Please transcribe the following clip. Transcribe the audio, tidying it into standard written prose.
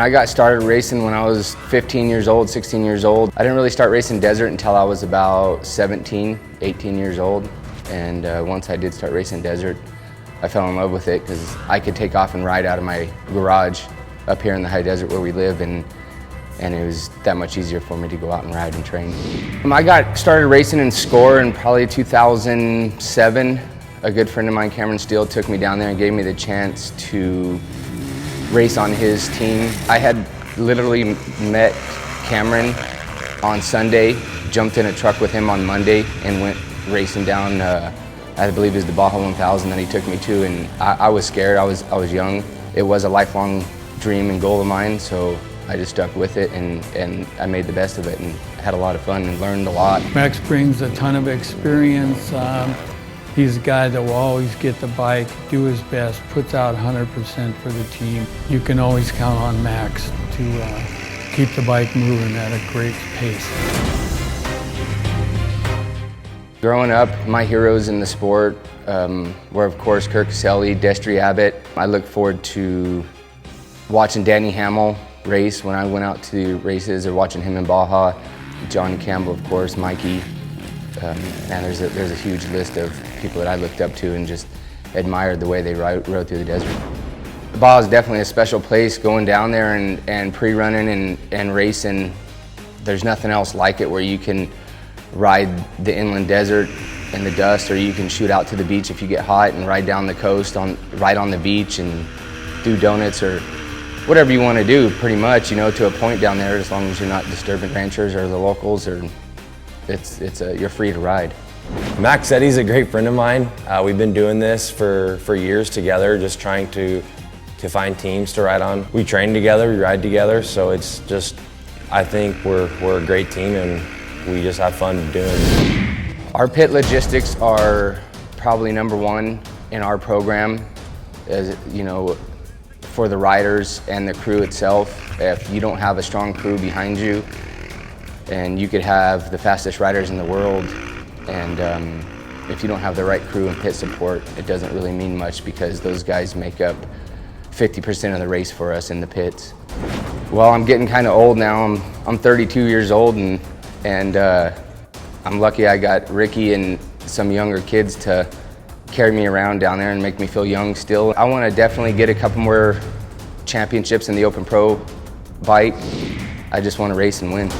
I got started racing when I was 15 years old, 16 years old. I didn't really start racing desert until I was about 17, 18 years old. And once I did start racing desert, I fell in love with it because I could take off and ride out of my garage up here in the high desert where we live, and it was that much easier for me to go out and ride and train. I got started racing in Score in probably 2007. A good friend of mine, Cameron Steele, took me down there and gave me the chance to race on his team. I had literally met Cameron on Sunday, jumped in a truck with him on Monday, and went racing down, I believe it was the Baja 1000 that he took me to, and I was scared. I was young. It was a lifelong dream and goal of mine, so I just stuck with it, and I made the best of it and had a lot of fun and learned a lot. Max brings a ton of experience. He's a guy that will always get the bike, do his best, puts out 100% for the team. You can always count on Max to keep the bike moving at a great pace. Growing up, my heroes in the sport were, of course, Kirk Caselli, Destry Abbott. I look forward to watching Danny Hamill race when I went out to races, or watching him in Baja. Johnny Campbell, of course, Mikey. And there's a huge list of people that I looked up to and just admired the way they rode through the desert. Baja is definitely a special place. Going down there and pre-running and racing, there's nothing else like it, where you can ride the inland desert in the dust, or you can shoot out to the beach if you get hot and ride down the coast, right on the beach, and do donuts or whatever you want to do, pretty much, to a point down there, as long as you're not disturbing ranchers or the locals, or you're free to ride. Max Eddy's a great friend of mine. We've been doing this for years together, just trying to find teams to ride on. We train together, we ride together, so it's just, I think we're a great team, and we just have fun doing it. Our pit logistics are probably #1 in our program, as for the riders and the crew itself. If you don't have a strong crew behind you, and you could have the fastest riders in the world, and if you don't have the right crew and pit support, it doesn't really mean much, because those guys make up 50% of the race for us in the pits. Well, I'm getting kind of old now. I'm 32 years old, and I'm lucky I got Ricky and some younger kids to carry me around down there and make me feel young still. I want to definitely get a couple more championships in the Open Pro bike. I just want to race and win.